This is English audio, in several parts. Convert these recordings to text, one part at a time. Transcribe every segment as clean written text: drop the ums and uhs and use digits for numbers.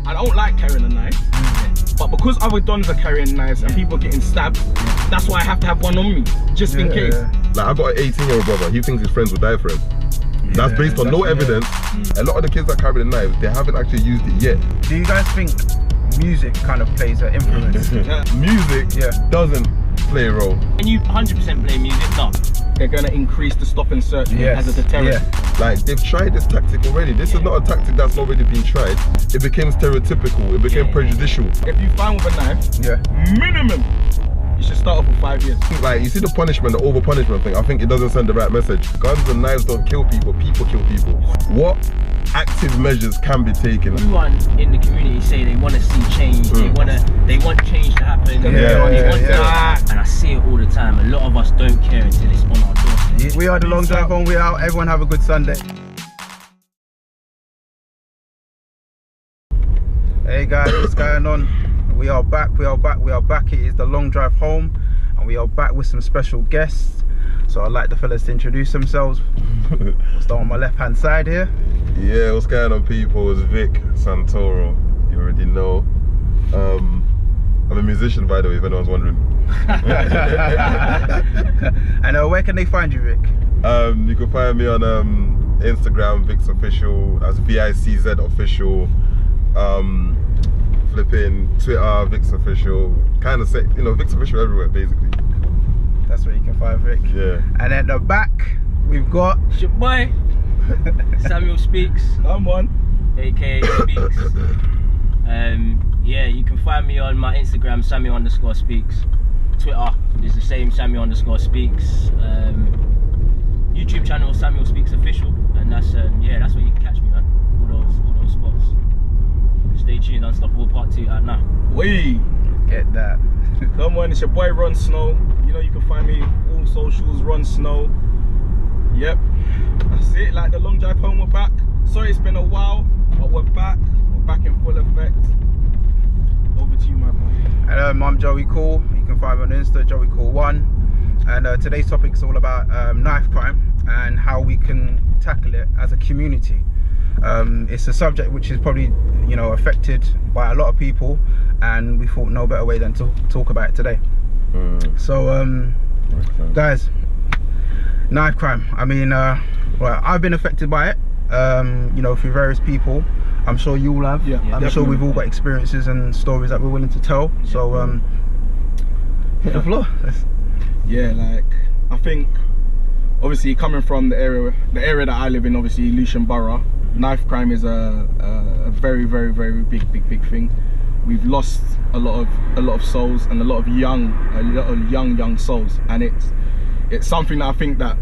I don't like carrying a knife, but because other dons are carrying knives and people are getting stabbed, that's why I have to have one on me, just in case. Like, I got an 18-year-old brother, he thinks his friends will die for him. That's based on no evidence. A lot of the kids that carry the knives, they haven't actually used it yet. Do you guys think music kind of plays an influence? Music doesn't play a role. Can you 100% play music? No. They're gonna increase the stop and search as a deterrent. Like, they've tried this tactic already. This is not a tactic that's already been tried. It became stereotypical, it became prejudicial. If you find with a knife, minimum, you should start off with 5 years. Like, you see the punishment, the over punishment thing, I think it doesn't send the right message. Guns and knives don't kill people, people kill people. What active measures can be taken? Everyone in the community say they want to see change, they want change to happen, and I see it all the time. A lot of us don't care until it's on our doorstep. We are the Long Drive Home, we out. Everyone have a good Sunday. Hey guys, what's going on? We are back, we are back. It is the Long Drive Home, and we are back with some special guests. So I'd like the fellas to introduce themselves. We'll start on my left hand side here. Yeah, what's going on, people? It's Vic Santoro. You already know. I'm a musician, by the way, if anyone's wondering. And where can they find you, Vic? You can find me on Instagram, Vic's Official, as VICZ Official. Flipping Twitter, Vic's Official. Kind of say, you know, Vic's Official everywhere, basically. That's where you can find Vic. Yeah. And at the back, we've got It's your boy, Samuel Speaks. Come on. AKA Speaks. Yeah, you can find me on my Instagram, Samuel_Speaks. Twitter is the same, Samuel_Speaks. YouTube channel, Samuel Speaks Official, and that's that's where you can catch me, man. All those spots. Stay tuned. Unstoppable Part 2 out now. We get that. Come on, it's your boy Ron Snow. You know you can find me all socials, Ron Snow. Yep, that's it. Like, the Long Drive Home, we're back. Sorry it's been a while, but we're back. We're back in full effect. Over to you, my boy. I'm Joey Cool. You can find me on Insta, Joey Cool1. And today's topic is all about knife crime and how we can tackle it as a community. It's a subject which is probably, you know, affected by a lot of people, and we thought no better way than to talk about it today. So guys, knife crime, I mean, well, I've been affected by it, you know, through various people. I'm sure you all have. I'm definitely. sure we've all got experiences and stories that we're willing to tell. So hit the floor. Yeah, like, I think obviously coming from the area that I live in, obviously Lucian Borough, knife crime is a very big thing. We've lost a lot of souls, and a lot of young souls, and it's something that I think that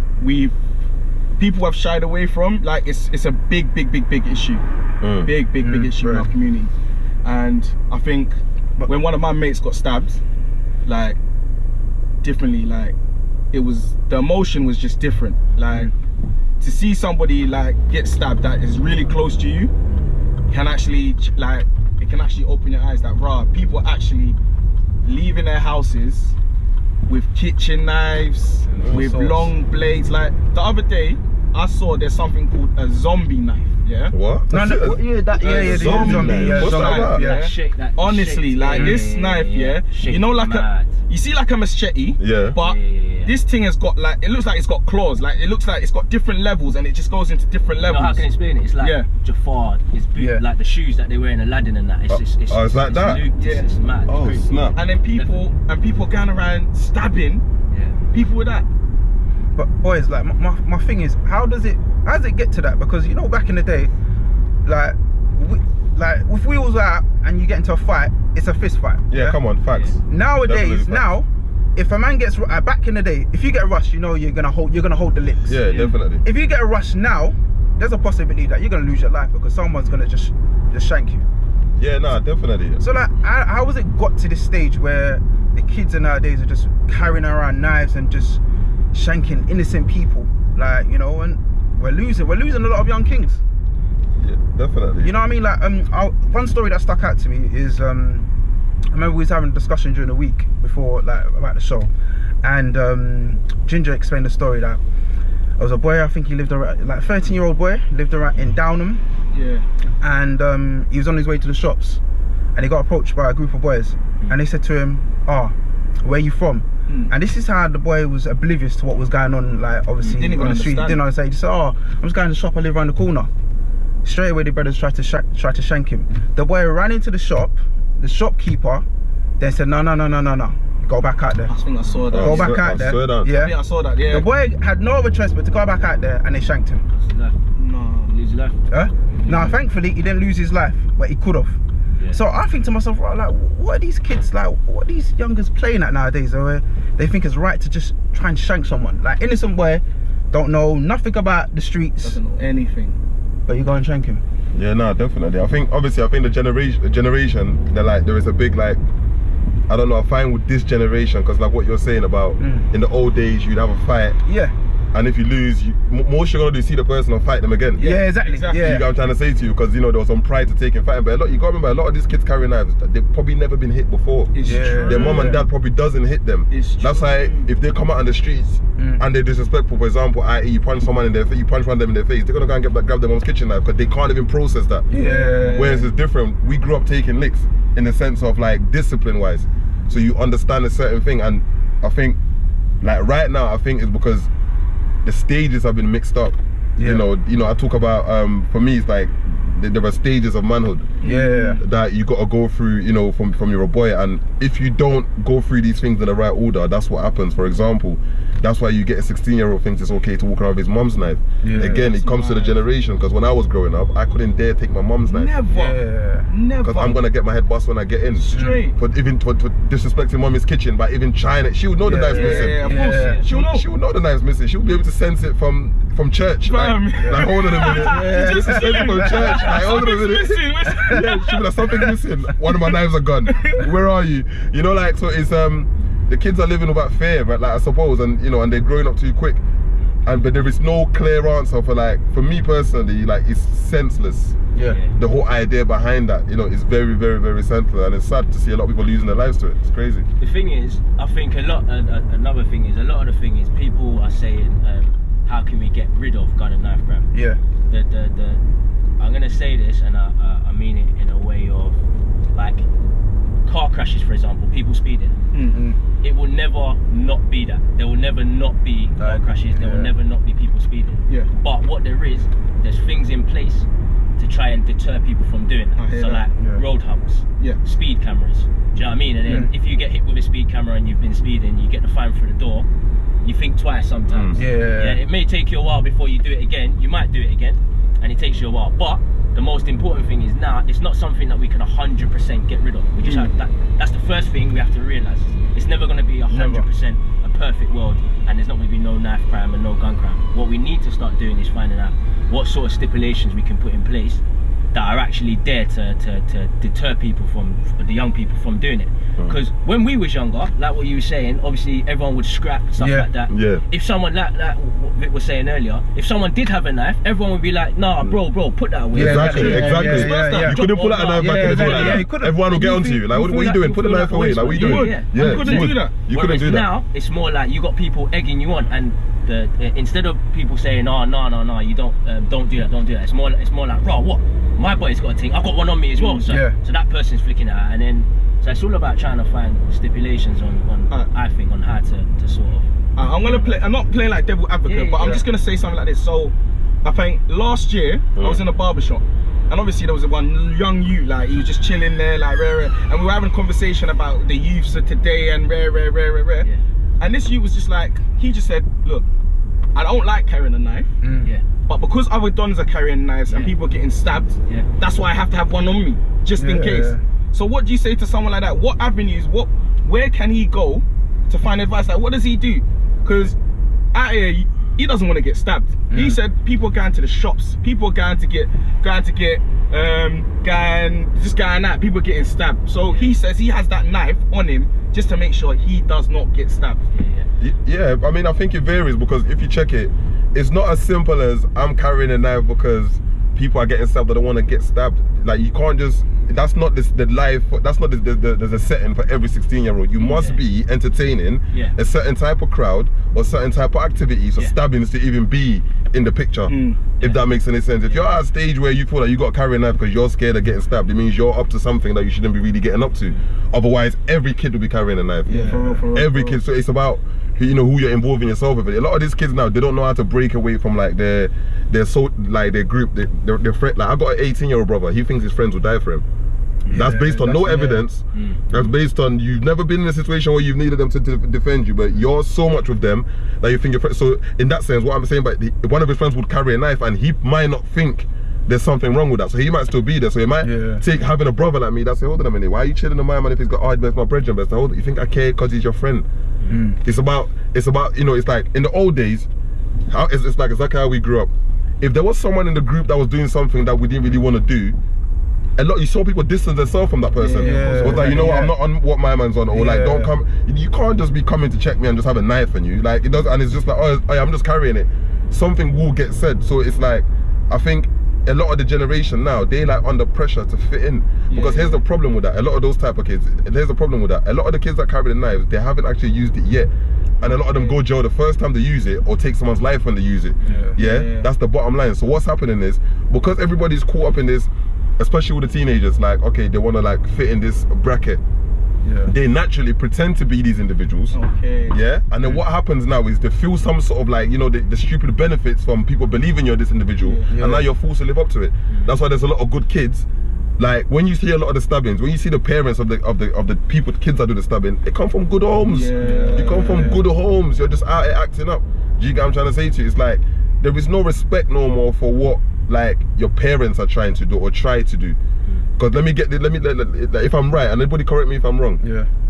people have shied away from. Like, it's a big issue, big issue in our community. And I think when one of my mates got stabbed, like, differently, like, the emotion was just different. Like, to see somebody like get stabbed that is really close to you can actually, like, it can actually open your eyes that people are actually leaving their houses with kitchen knives, with long blades. Like, the other day I saw there's something called a zombie knife. Yeah. What? No, the zombie. Honestly, like, this knife, you know, like you see like a machete, but this thing has got, like, it looks like it's got claws. Like, it looks like it's got different levels, and it just goes into different levels. You know how can I explain it? It's like Jafar, his boot, like the shoes that they wear in Aladdin and that. It's like that. It's mad. Oh, snap. And then people going around stabbing people with that. But boys, like, my thing is, how does it get to that? Because, you know, back in the day, like if we was out and you get into a fight, it's a fist fight. Yeah, come on, facts. Nowadays, now, if a man gets back in the day, if you get rushed, you know you're gonna hold the licks. Yeah, definitely. If you get rushed now, there's a possibility that you're gonna lose your life because someone's gonna just shank you. Yeah, nah, definitely. So, like, how has it got to this stage where the kids nowadays are just carrying around knives and just shanking innocent people? Like, you know, and we're losing a lot of young kings. Yeah, definitely. You know what I mean? Like, one story that stuck out to me is I remember we was having a discussion during the week before, like, about the show, and Ginger explained the story that there was a boy, I think he lived around, like, 13-year-old boy, lived around in Downham, Yeah. And he was on his way to the shops, and he got approached by a group of boys, and they said to him, "Oh, where you from?" And this is how the boy was oblivious to what was going on, like obviously Didn't even on the street. understand. Didn't understand. He just said, "Oh, I'm just going to the shop. I live around the corner." Straight away, the brothers tried to shank him. The boy ran into the shop. The shopkeeper then said, "No, go back out there. I think I saw that. Go back out there." swear down. Yeah. Yeah, I saw that. Yeah. The boy had no other choice but to go back out there, and they shanked him. No. Lose your life. Huh? Now, thankfully, he didn't lose his life, but he could have. Yeah. So I think to myself, right, like, what are these kids, like, what are these youngers playing at nowadays, where they think it's right to just try and shank someone? Like, innocent boy, don't know nothing about the streets, Doesn't know anything. but you go and shank him. Yeah, no, definitely. I think the generation, they're like, there is a big, like, I don't know, I find with this generation, because like what you're saying about in the old days, you'd have a fight, Yeah. and if you lose, most you're gonna do is see the person and fight them again. Yeah, exactly. exactly. Yeah. You know what I'm trying to say to you, because you know there was some pride to taking fighting, but you gotta remember a lot of these kids carrying knives, they've probably never been hit before. It's Yeah. true. Their mom and dad probably doesn't hit them. It's That's true. why if they come out on the streets and they're disrespectful, for example, i.e. you punch someone in their face, you punch one of them in their face, they're gonna go and grab their mom's kitchen knife because they can't even process that. Yeah. Whereas it's different. We grew up taking licks in the sense of like discipline wise. So you understand a certain thing, and I think like right now I think it's because the stages have been mixed up. Yeah. You know, I talk about for me it's like there are stages of manhood. Yeah. That you got to go through, you know, from you're a boy, and if you don't go through these things in the right order, that's what happens. For example, that's why you get a 16-year-old thinks it's okay to walk around with his mom's knife. Yeah, Again, it comes to the generation, because when I was growing up, I couldn't dare take my mom's knife. Never. Yeah. Never. Because I'm gonna get my head bust when I get in. Straight. For disrespecting mommy's kitchen, by even trying it, she would know the knife's missing. Yeah, of Yeah. course. She'll know. She would know the knife's missing. She would be able to sense it from church. Fam. Like hold on a minute. Yeah. She just sense it from church. Like hold on a minute. Yeah, she'll be like, something's missing. One of my knives are gone. Where are you? You know, like, so it's the kids are living without fear, but like I suppose, and you know, and they're growing up too quick. But there is no clear answer for me personally, like it's senseless. Yeah. The whole idea behind that, you know, is very, very, very senseless, and it's sad to see a lot of people losing their lives to it. It's crazy. The thing is, I think another thing is, a lot of the thing is people are saying, how can we get rid of gun and knife crime? Yeah. I'm gonna say this, and I mean it in a way of like car crashes, for example, people speeding. It will never not be that. There will never not be car crashes. There will never not be people speeding. Yeah. But what there's things in place to try and deter people from doing I that. hear So that. like road humps, Yeah. speed cameras. Do you know what I mean? And then if you get hit with a speed camera and you've been speeding, you get the fine through the door. You think twice sometimes. Yeah. It may take you a while before you do it again. You might do it again, and it takes you a while. But the most important thing is now it's not something that we can 100% get rid of. We just have that. That's the first thing we have to realise. It's never going to be 100% a perfect world, and there's not going to be no knife crime and no gun crime. What we need to start doing is finding out what sort of stipulations we can put in place that are actually there to deter people from, the young people from doing it. Because when we was younger, like what you were saying, obviously everyone would scrap stuff like that. Yeah. If someone, like what Vic was saying earlier, if someone did have a knife, everyone would be like, nah, bro, put that away. Yeah, Exactly. yeah. You couldn't pull out a knife back in the day. Yeah, Like you couldn't. everyone will get onto you. Like, what are you doing? Put the knife away. Like, what are you doing? Yeah. You couldn't do that. You couldn't do that. Now it's more like you got people egging you on, and instead of people saying, no, you don't do that. It's more like, bro, what? My boy's got a thing. I've got one on me as well. So that person's flicking it out, and then so it's all about trying to find stipulations on I think on how to sort of. I'm gonna play. I'm not playing like devil advocate, but I'm just gonna say something like this. So, I think last year I was in a barber shop, and obviously there was one young youth, like he was just chilling there, like and we were having a conversation about the youths of today and rare. Yeah. And this youth was just like, he just said, look, I don't like carrying a knife, Yeah. but because other dons are carrying knives and people are getting stabbed, that's why I have to have one on me, just in case. So what do you say to someone like that? What avenues, where can he go to find advice? Like, what does he do? Because out here, he doesn't want to get stabbed. He said people are going to the shops, people are going out, people are getting stabbed. So he says he has that knife on him just to make sure he does not get stabbed. Yeah, I mean, I think it varies, because if you check it, it's not as simple as I'm carrying a knife because people are getting stabbed that don't want to get stabbed. Like you can't just, that's not the life, that's not the setting for every 16-year-old. You must be entertaining a certain type of crowd or certain type of activity for stabbings to even be in the picture, if that makes any sense. If you're at a stage where you feel like you got to carry a knife because you're scared of getting stabbed, it means you're up to something that you shouldn't be really getting up to. Otherwise, every kid will be carrying a knife. For real, every kid. So it's about, you know, who you're involving yourself with. A lot of these kids now, they don't know how to break away from like their group, their friend. Like I got an 18-year-old brother. He thinks his friends will die for him. That's based on no evidence. That's based on you've never been in a situation where you've needed them to defend you, but you're so much with them that you think your friend. So in that sense, what I'm saying, but one of his friends would carry a knife and he might not think there's something wrong with that, so he might still be there. So he might take having a brother like me that say, hold on a minute, why are you chilling in my man if he's got arguments, my brethren? But hold on, you think I care because he's your friend? It's about, you know, it's like in the old days, it's like exactly how we grew up. If there was someone in the group that was doing something that we didn't really want to do, you saw people distance themselves from that person. So it's like, you know what, I'm not on what my man's on, or like, don't come. You can't just be coming to check me and just have a knife on you. Like it does, and it's just like, oh, I'm just carrying it. Something will get said. So it's like, I think a lot of the generation now, they like under pressure to fit in. Because here's the problem with that. A lot of those type of kids, here's the problem with that. A lot of the kids that carry the knives, they haven't actually used it yet. And a lot of them go jail the first time they use it, or take someone's life when they use it. That's the bottom line. So what's happening is, because everybody's caught up in this, especially with the teenagers, like, okay, they want to like fit in this bracket. They naturally pretend to be these individuals. And then what happens now is they feel some sort of like, you know, the stupid benefits from people believing you're this individual, and now you're forced to live up to it. That's why there's a lot of good kids. Like when you see a lot of the stabbings, when you see the parents of the people, the kids that do the stabbing, they come from good homes. You come from good homes. You're just out here acting up. Do you get what I'm trying to say to you? It's like there is no respect no more for what like your parents are trying to do or try to do. Because if I'm right, and anybody correct me if I'm wrong.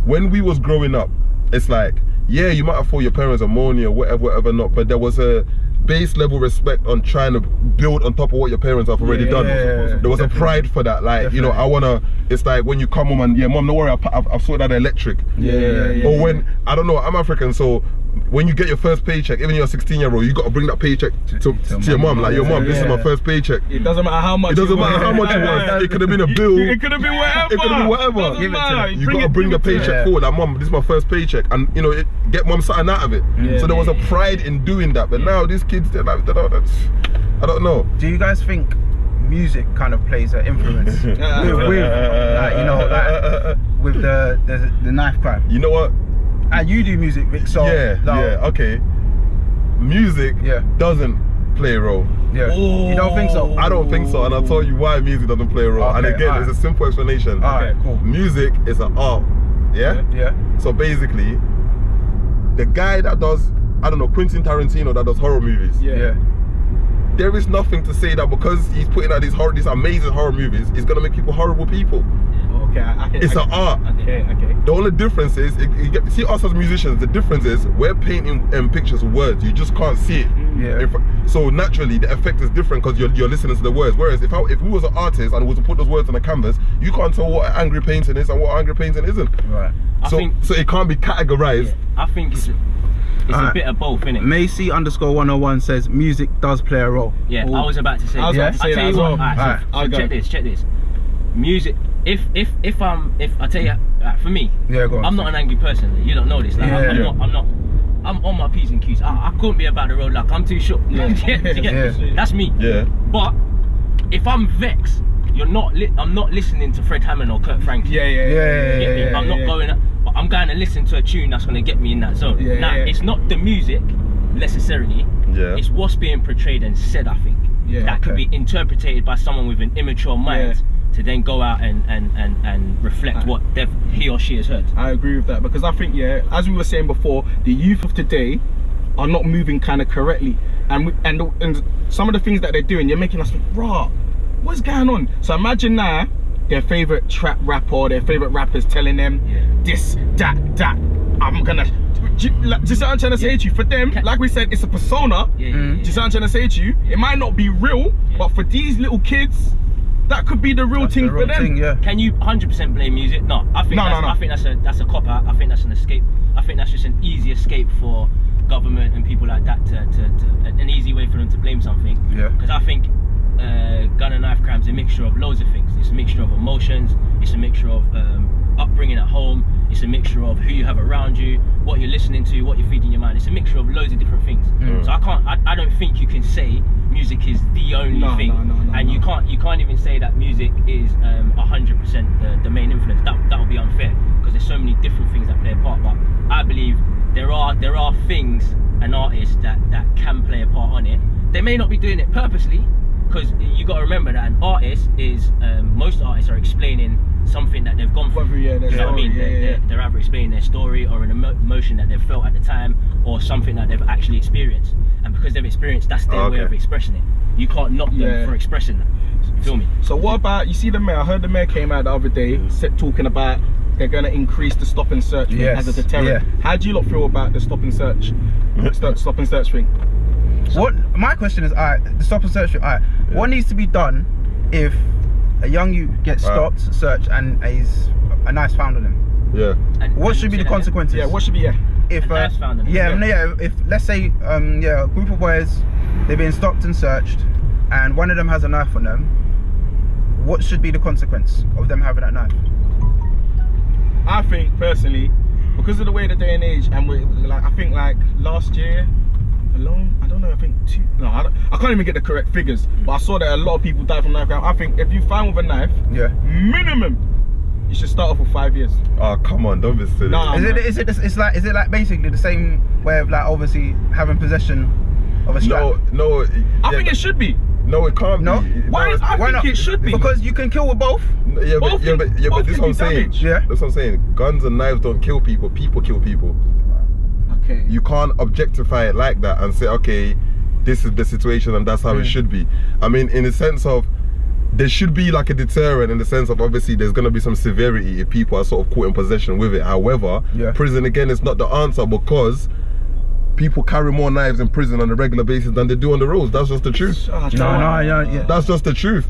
When we was growing up, it's like, yeah, you might have thought your parents are mourning or whatever not, but there was a base level respect on trying to build on top of what your parents have already done. There was a pride for that, like, you know, I wanna, it's like when you come home and, mom, don't worry, I've sorted out the electric. Or when, I don't know, I'm African, so when you get your first paycheck, even you're a 16-year-old, you got to bring that paycheck to your mom. Like, your mom, this is my first paycheck. It doesn't matter how much. It doesn't matter how much it was. It could have been a bill. It could have been whatever. It could have been whatever. Give it to them. You got to bring the paycheck forward. Like, mom, this is my first paycheck, and you know, get mom something out of it. So there was a pride in doing that. But now these kids, they're like, I don't know. Do you guys think music kind of plays an influence with like, you know, like, with the knife crime? You know what? And you do music, Vic, so okay. Music doesn't play a role. You don't think so? I don't think so, and I'll tell you why music doesn't play a role. And again, it's a simple explanation. Cool. Music is an art. So basically, the guy that does, I don't know, Quentin Tarantino that does horror movies. There is nothing to say that because he's putting out these amazing horror movies, it's gonna make people horrible people. It's an art. The only difference is, see us as musicians, the difference is we're painting pictures with words. You just can't see it. So naturally, the effect is different because you're listening to the words. Whereas if we was an artist and was to put those words on a canvas, you can't tell what an angry painting is and what angry painting isn't. So it can't be categorized. I think it's a bit of both, innit? Macy_101 says music does play a role. I was about to say. I tell you what. So check this. Music. If I tell you, for me, I'm not an angry person. You don't know this. Like, I'm on my P's and Q's. I couldn't be about the road. Like, I'm too short. That's me. But if I'm vexed, I'm not listening to Fred Hammond or Kurt Franklin. I'm not going. But I'm going to listen to a tune that's going to get me in that zone. Now, it's not the music necessarily. It's what's being portrayed and said. I think that could be interpreted by someone with an immature mind. To then go out and reflect what he or she has heard. I agree with that, because I think, as we were saying before, the youth of today are not moving kind of correctly, and some of the things that they're doing, you're making us think, rah, what's going on? So imagine now their favorite trap rapper, their favorite rappers telling them this, that, I'm gonna. Do you see what I'm trying to say to you? For them, like we said, it's a persona. Do you see what I'm trying to say to you? It might not be real, but for these little kids, that could be the real thing for them. Can you 100% blame music? No, I think that's a cop out. I think that's an escape. I think that's just an easy escape for government and people like that to an easy way for them to blame something. Because I think gun and knife crime's a mixture of loads of things. It's a mixture of emotions, it's a mixture of upbringing at home, it's a mixture of who you have around you, what you're listening to, what you're feeding your mind. It's a mixture of loads of different things. So I don't think you can say music is the only thing. And you can't even say that music is 100% the main influence. That would be unfair, because there's so many different things that play a part. But I believe there are things and artists that can play a part on it. They may not be doing it purposely, because you got to remember that an artist is most artists are explaining something that they've gone through. You know what I mean? They're either explaining their story or an emotion that they've felt at the time, or something that they've actually experienced. And because they've experienced, that's their way of expressing it. You can't knock them for expressing that. You feel me? So what about, you see the mayor? I heard the mayor came out the other day talking about they're going to increase the stop and search thing as a deterrent. How do you lot feel about the stop and search thing? What my question is, the stop and search thing. What needs to be done if a young youth gets stopped, searched, and a knife's found on him? And what should be the consequences? What should be if found on him? If let's say a group of boys, they've been stopped and searched, and one of them has a knife on them, what should be the consequence of them having that knife? I think personally, because of the way the day and age, and I think like last year alone, I don't know, I think I can't even get the correct figures, but I saw that a lot of people died from knife crime. I think if you find with a knife, minimum, you should start off with 5 years. Oh come on, don't be silly. Nah, is it like basically the same way of like obviously having possession of a strap? No. I think it should be. No, it can't be. Why not? It should be. Because you can kill with both. But this is what I'm saying. That's what I'm saying. Guns and knives don't kill people. People kill people. Okay. You can't objectify it like that and say, okay, this is the situation and that's how it should be. I mean, in the sense of, there should be like a deterrent, in the sense of obviously there's going to be some severity if people are sort of caught in possession with it. However, prison again is not the answer, because people carry more knives in prison on a regular basis than they do on the roads. That's just the truth. That's just the truth.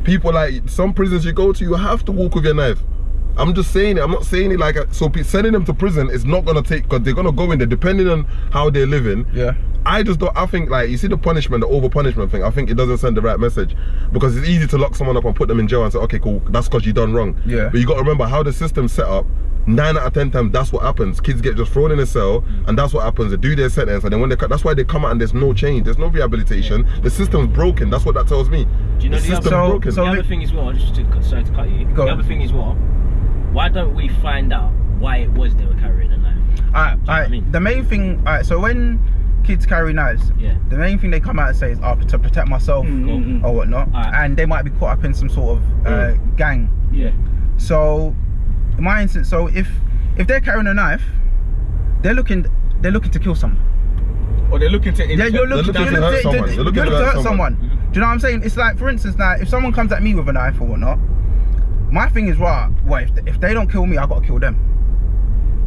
People, like some prisons you go to, you have to walk with your knife. I'm just saying it. I'm not saying it like so sending them to prison is not gonna take, because they're gonna go in there depending on how they're living. I just don't. I think, like, you see the punishment, the over punishment thing, I think it doesn't send the right message, because it's easy to lock someone up and put them in jail and say, okay, cool, that's because you done wrong. But you got to remember how the system's set up. 9 out of 10 times that's what happens. Kids get just thrown in a cell, and that's what happens. They do their sentence, and then when that's why they come out and there's no change, there's no rehabilitation. The system's broken. That's what that tells me. Do you know the other thing as well? Just sorry to cut you. The other thing is what? Why don't we find out why it was they were carrying a knife? The main thing, so when kids carry knives, the main thing they come out and say is, to protect myself or whatnot, and they might be caught up in some sort of gang. So in my instance, so if they're carrying a knife, they're looking to kill someone. Or they're looking to you're looking to hurt someone. Do you know what I'm saying? It's like, for instance, like if someone comes at me with a knife or whatnot, my thing is, if they don't kill me, I gotta kill them.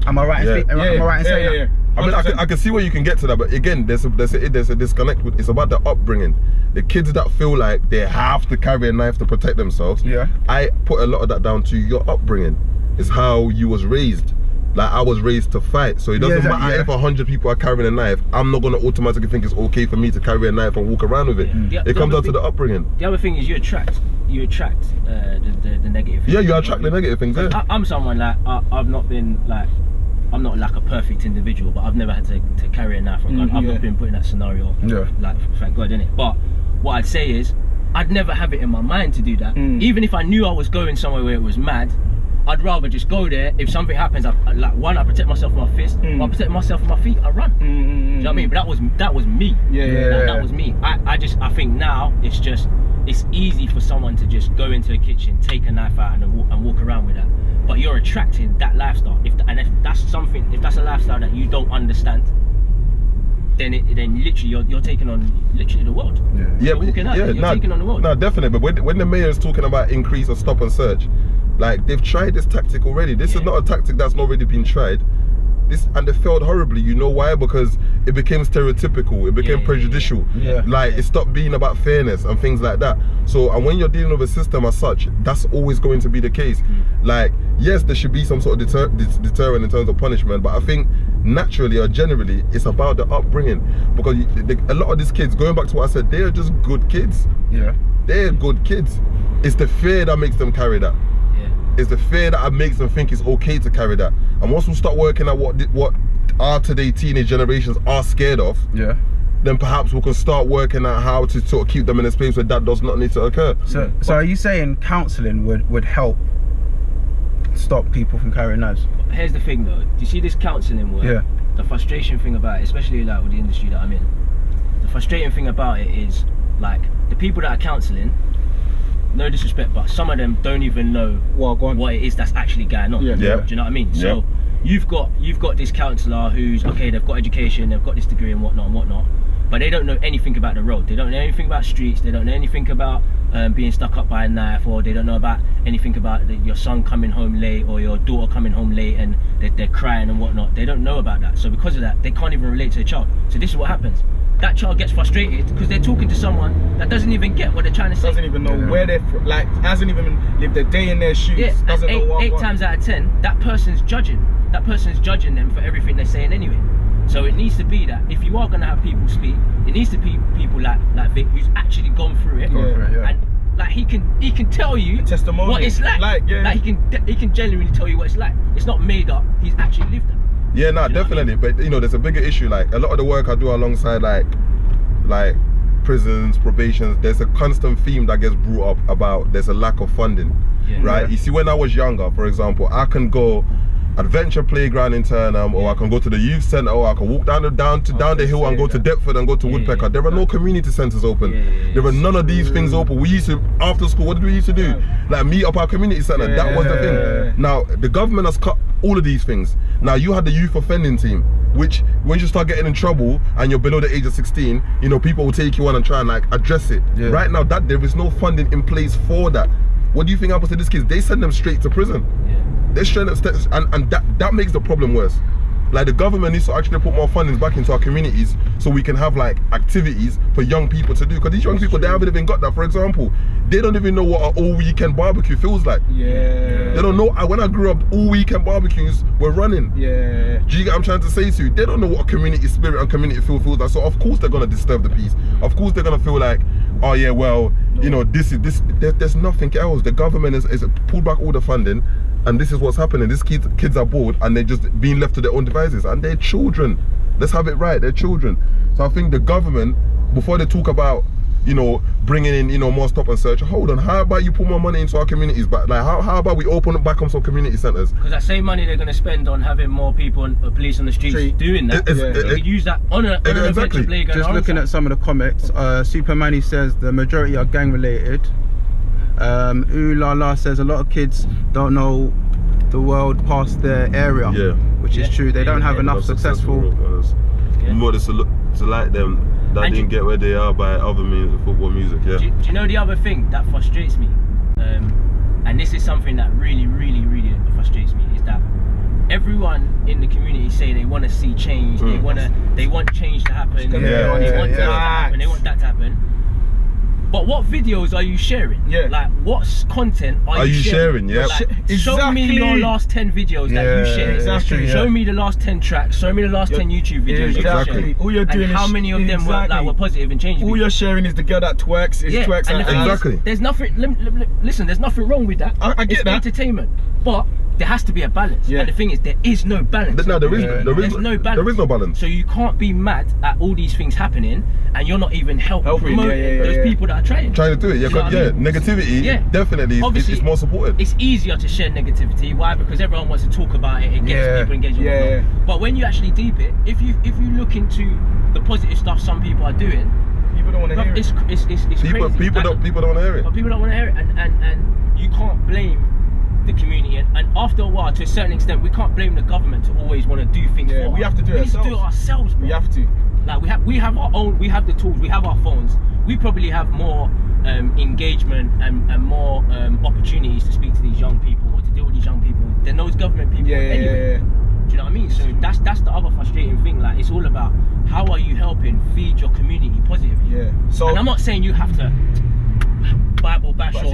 Am I right? Am I right in saying that? I mean, I can see where you can get to that, but again, there's a disconnect. It's about the upbringing. The kids that feel like they have to carry a knife to protect themselves. I put a lot of that down to your upbringing. It's how you was raised. Like, I was raised to fight, so it doesn't matter if 100 people are carrying a knife. I'm not gonna automatically think it's okay for me to carry a knife and walk around with it. It comes down to the upbringing. The other thing is you attract the negative things. You attract the negative things. I'm someone like I'm not like a perfect individual, but I've never had to carry a knife or a gun. I've not been put in that scenario. Like, thank God, innit? But what I'd say is, I'd never have it in my mind to do that. Even if I knew I was going somewhere where it was mad, I'd rather just go there. If something happens, I protect myself with my fist. I protect myself with my feet. I run. Do you know what I mean? But that was me. That was me. I think now it's easy for someone to just go into a kitchen, take a knife out, and walk around with that. But you're attracting that lifestyle. If that's a lifestyle that you don't understand, then literally you're taking on literally the world. You're taking on the world. No, definitely. But when the mayor is talking about increase or stop and search, like, they've tried this tactic already. This is not a tactic that's not already been tried. And they failed horribly. You know why? Because it became stereotypical, it became prejudicial. Like it stopped being about fairness and things like that. So, and when you're dealing with a system as such, that's always going to be the case. Like, yes, there should be some sort of deterrent in terms of punishment, but I think naturally or generally, it's about the upbringing. Because a lot of these kids, going back to what I said, they are just good kids. They're good kids. It's the fear that makes them carry that. It's the fear that makes them think it's okay to carry that. And once we start working at what our today teenage generations are scared of, then perhaps we can start working out how to sort of keep them in a space where that does not need to occur. So are you saying counselling would help stop people from carrying knives? Here's the thing though, do you see this counselling work? The frustration thing about it, especially like with the industry that I'm in, the frustrating thing about it is like the people that are counselling, no disrespect, but some of them don't even know what it is that's actually going on. Do you know what I mean? So you've got this counsellor who's okay, they've got education, they've got this degree and whatnot, but they don't know anything about the road. They don't know anything about streets. They don't know anything about being stuck up by a knife, or they don't know about anything about your son coming home late or your daughter coming home late and they're crying and whatnot. They don't know about that. So because of that, they can't even relate to the child. So this is what happens. That child gets frustrated because they're talking to someone that doesn't even get what they're trying to say. Doesn't even know where they're from, like hasn't even lived a day in their shoes. Doesn't know what. 8 times out of 10, that person's judging. That person's judging them for everything they're saying anyway. So it needs to be that if you are going to have people speak, it needs to be people like Vic, who's actually gone through it, and like he can tell you what it's like. He can genuinely tell you what it's like. It's not made up. He's actually lived it. Yeah, no, definitely. But you know, there's a bigger issue. Like a lot of the work I do alongside like prisons, probations, there's a constant theme that gets brought up about there's a lack of funding, right? You see, when I was younger, for example, I can go Adventure Playground in Turnham, or I can go to the youth centre, or I can walk down the hill and go to Deptford and go to Woodpecker. There are no community centres open. There are none of these things open. We used to, after school, what did we used to do? Like meet up our community centre. That was the thing. Now the government has cut all of these things. Now you had the youth offending team, which when you start getting in trouble and you're below the age of 16, you know, people will take you on and try and like address it. Right now that there is no funding in place for that. What do you think happens to these kids? They send them straight to prison. They're straight up steps, and that makes the problem worse. Like the government needs to actually put more funding back into our communities so we can have like activities for young people to do, because these young people, they haven't even got that. For example, they don't even know what an all weekend barbecue feels like. They don't know. When I grew up, all weekend barbecues were running. Do you get what I'm trying to say to you? They don't know what a community spirit and community feel feels like. So of course they're gonna disturb the peace. Of course they're gonna feel like, oh yeah, well, you know, there's nothing else. The government is pulled back all the funding, and this is what's happening. These kids are bored and they're just being left to their own devices, and they're children. Let's have it right, they're children. So I think the government, before they talk about, you know, bringing in, you know, more stop and search, hold on, how about you put more money into our communities? But like, how about we open back up some community centres? Because that same money they're going to spend on having more people and police on the streets doing that, they could use that on an adventure playground. Just looking at some of the comments, Supermanny says the majority are gang related. Ooh La La says a lot of kids don't know the world past their area, which is true. They don't have enough successful. More to like them that didn't get where they are by other means, football, music. Do you know the other thing that frustrates me? And this is something that really frustrates me, is that everyone in the community say they want to see change. They want change to happen. They want this to happen. They want that to happen. But what videos are you sharing? Like, what content are you sharing? Like, show me your last 10 videos that you shared. Show me the last 10 tracks. Show me the last 10 YouTube videos you shared. All you're doing and how many of them were positive and changing? All you're sharing is the girl that twerks. There's nothing. Listen, there's nothing wrong with that. I get that. It's entertainment, but there has to be a balance. And the thing is, there is no balance. No, there is no balance. There is no balance. So you can't be mad at all these things happening and you're not even helping promoting those people that are trying to do it. Negativity, definitely. Obviously, it's more supported. It's easier to share negativity. Why? Because everyone wants to talk about it. It gets people engaged. But when you actually deep it, if you look into the positive stuff some people are doing, people don't want to hear it. It's crazy. People don't want to hear it. But people don't want to hear it, and you can't blame the community, and after a while, to a certain extent, we can't blame the government to always want to do things for us. We have to do it ourselves. We need to do it ourselves, bro. We have to. Like we have our own, we have the tools, we have our phones. We probably have more engagement and more opportunities to speak to these young people or to deal with these young people than those government people anyway. Do Do you know what I mean? So that's the other frustrating thing. Like, it's all about how are you helping feed your community positively. Yeah. So and I'm not saying you have to Bible bash or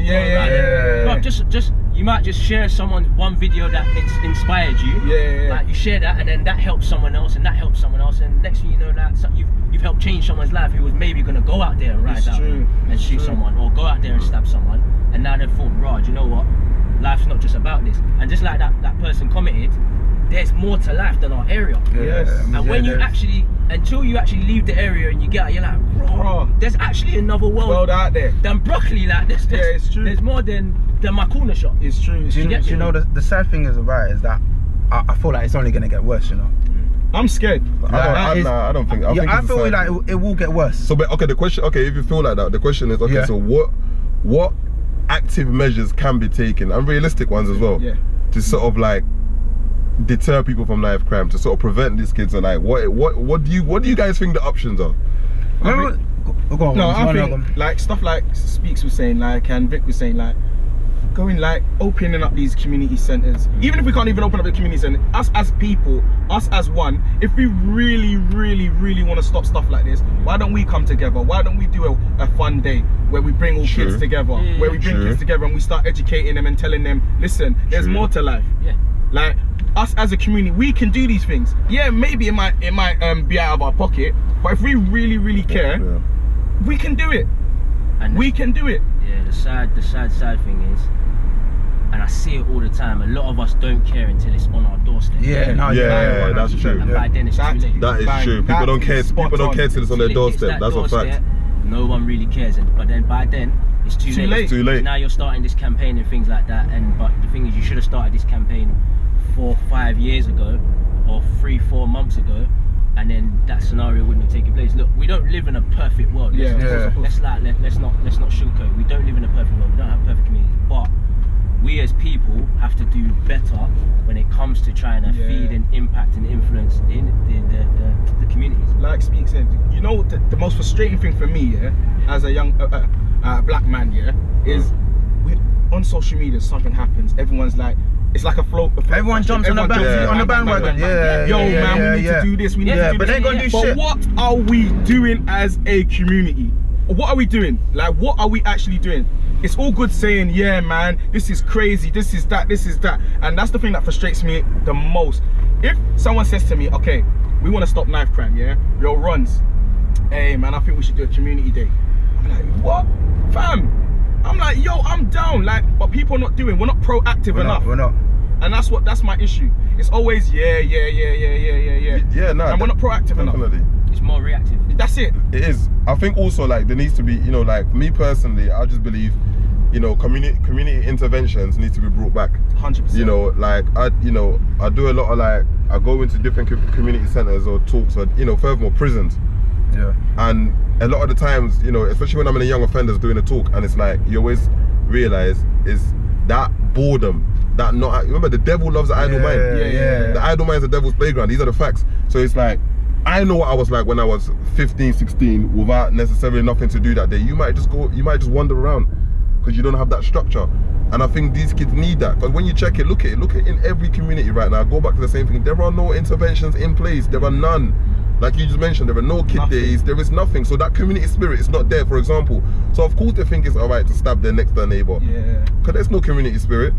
but just you might just share one video that inspired you. Like, you share that, and then that helps someone else, and that helps someone else, and next thing you know, that you've helped change someone's life who was maybe gonna go out there and ride out and shoot someone, or go out there and stab someone, and now they've thought, right, you know what? Life's not just about this. And just like that person commented, there's more to life than our area. And when you actually, until you actually leave the area and you get out, you're like, bro, there's actually another world out there than broccoli. Like, it's true. There's more than my corner shop. It's true. Do you know the sad thing is about it is that I feel like it's only gonna get worse. You know. I'm scared. I don't think. I feel like it will get worse. So, but okay, the question. Okay, if you feel like that, the question is, okay, so what active measures can be taken, and realistic ones as well, to sort of like deter people from knife crime, to sort of prevent these kids? Or like, what do you guys think the options are? I think like stuff like Speaks was saying, like, and Vic was saying, like, going, like, opening up these community centers. Even if we can't even open up the community center, us as people, us as one, if we really want to stop stuff like this, why don't we come together? Why don't we do a fun day where we bring all kids together, where we bring kids together and we start educating them and telling them, listen, there's more to life. Like, us as a community, we can do these things. Yeah, maybe it might be out of our pocket, but if we really care, we can do it. And we can do it. Yeah, the sad thing is, and I see it all the time, a lot of us don't care until it's on our doorstep. That's true. And by then it's too late. That is true. People don't care. People don't care till it's on their doorstep. That's a fact. No one really cares, but then by then it's too late. It's too late. Now you're starting this campaign and things like that. But the thing is, you should have started this campaign 4 or 5 years ago, or 3-4 months ago, and then that scenario wouldn't have taken place. Look, we don't live in a perfect world. Let's not sugarcoat. We don't live in a perfect world. We don't have perfect communities, but we as people have to do better when it comes to trying to feed and impact and influence in the communities. Like Speak said, you know, the most frustrating thing for me, as a young black man, is on social media, something happens, everyone's like, it's like a float. Everyone jumps on the bandwagon. Man, we need to do this. We need to do but this. they ain't gonna do shit. But what are we doing as a community? What are we doing? Like, what are we actually doing? It's all good saying, yeah, man, this is crazy, this is that, and that's the thing that frustrates me the most. If someone says to me, okay, we want to stop knife crime, your runs, hey man, I think we should do a community day. I'm like, what, fam? I'm like, yo, I'm down, like, but people are not doing. We're not proactive enough. We're not. And that's my issue. It's always yeah. No, and we're not proactive enough. It's more reactive. That's it. It is. I think also, like, there needs to be, you know, like, me personally, I just believe, you know, community interventions need to be brought back. 100%. You know, like, I do a lot of, like, I go into different community centers or talks, or, you know, furthermore, prisons. And a lot of the times, you know, especially when I'm in a young offenders doing a talk, and it's like, you always realize is that boredom, that not, remember, the devil loves the idle mind. The idle mind is the devil's playground. These are the facts. So it's like, I know what I was like when I was 15, 16, without necessarily nothing to do that day. You might just wander around because you don't have that structure. And I think these kids need that, because when you check it, look at in every community right now, go back to the same thing, there are no interventions in place. There are none. Like you just mentioned, there are no kid days, there is nothing. So that community spirit is not there, for example. So of course they think it's alright to stab their next door neighbor. Because there's no community spirit.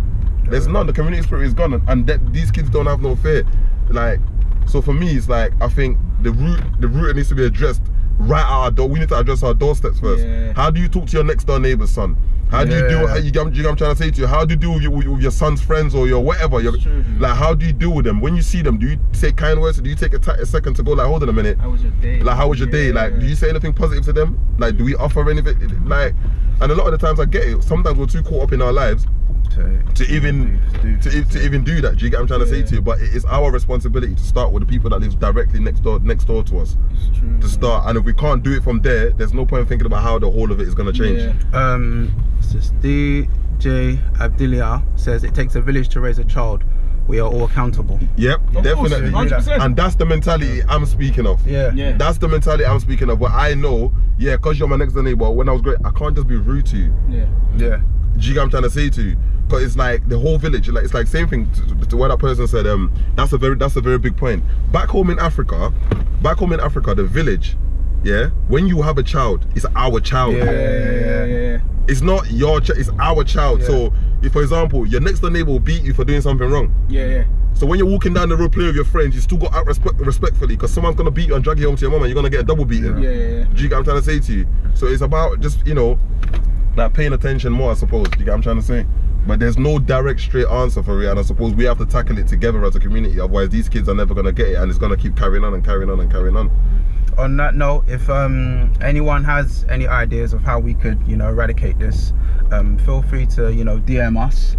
There's none. The community spirit is gone, and these kids don't have no fear. Like, so for me, it's like, I think the root needs to be addressed right at our door. We need to address our doorsteps first. How do you talk to your next door neighbor's son? How do you deal? You know what I'm trying to say to you? How do you deal with your son's friends or your whatever? Like, how do you deal with them when you see them? Do you say kind words? Do you take a second to go, like, hold on a minute? How was your day? Like, how was your day? Like, do you say anything positive to them? Like, do we offer anything? Like, and a lot of the times I get it. Sometimes we're too caught up in our lives to even do that. Do you get what I'm trying to say to you? But it is our responsibility to start with the people that live directly next door to us. To start, and if we can't do it from there, there's no point in thinking about how the whole of it is going to change. This DJ Abdilia says it takes a village to raise a child. We are all accountable. Yep, definitely. 100%. And that's the mentality I'm speaking of. That's the mentality I'm speaking of. Where I know, because you're my next door neighbor, when I was great, I can't just be rude to you. Do you get what I'm trying to say to you? Because it's like the whole village, like it's like same thing to what that person said. That's a very big point. Back home in Africa, the village, yeah, when you have a child, it's our child. Yeah. It's not your child, it's our child. So if, for example, your next door neighbor will beat you for doing something wrong. So when you're walking down the road playing with your friends, you still got to act respectfully, because someone's gonna beat you and drag you home to your mum and you're gonna get a double beating. Do you get what I'm trying to say to you? So it's about just, you know, like paying attention more, I suppose. Do you get what I'm trying to say? But there's no direct straight answer for it, and I suppose we have to tackle it together as a community, otherwise these kids are never gonna get it, and it's gonna keep carrying on and carrying on and carrying on. On that note, if anyone has any ideas of how we could, you know, eradicate this, feel free to, you know, DM us.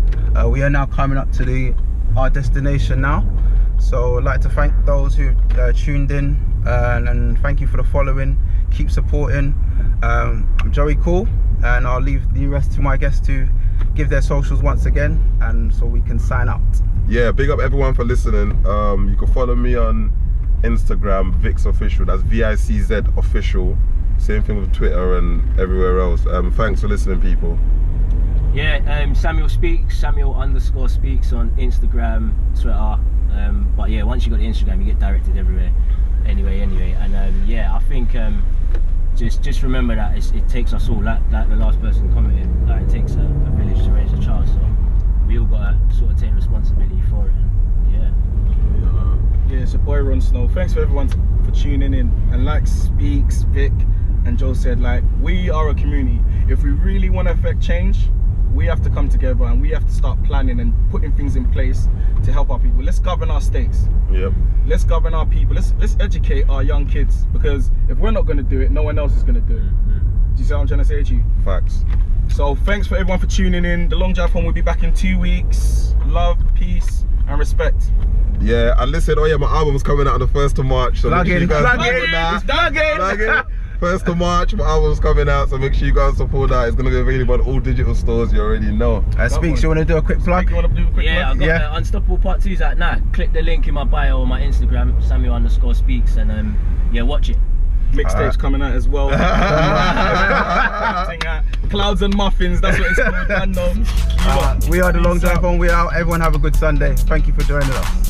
We are now coming up to our destination now, so I'd like to thank those who tuned in, and thank you for the following. Keep supporting. I'm Joey Cool, and I'll leave the rest to my guests to give their socials once again, and so we can sign out. Yeah, big up everyone for listening. You can follow me on Instagram, Vic's Official, that's VICZ Official. Same thing with Twitter and everywhere else. Thanks for listening, people. Yeah, Samuel Speaks, Samuel_speaks on Instagram, Twitter. But yeah, once you got the Instagram, you get directed everywhere. Anyway, and yeah, I think just remember that it takes us all, like the last person commented, like it takes a village to raise a child, so we all gotta sort of take responsibility for it. Yeah, it's your boy Ron Snow. Thanks for everyone for tuning in. And like Speaks, Vic and Joe said, like, we are a community. If we really want to affect change, we have to come together and we have to start planning and putting things in place to help our people. Let's govern our states. Let's govern our people. Let's educate our young kids, because if we're not going to do it, no one else is going to do it. Do you see what I'm trying to say to you? Facts. So thanks for everyone for tuning in. The Long Drive Home will be back in 2 weeks. Love, peace and respect. Yeah, and listen, oh yeah, my album's coming out on the 1st of March, so make sure you guys support that. 1st of March, my album's coming out, so make sure you guys support that. It's going to be available on all digital stores, you already know. Speaks, you want to do a quick plug? Yeah, I've got Unstoppable Part 2's out now. Click the link in my bio on my Instagram, Samuel_speaks, and yeah, watch it. Mixtape's coming out as well. Clouds and Muffins, that's what it's called. We are the Long Drive Home. We out. Everyone have a good Sunday. Thank you for joining us.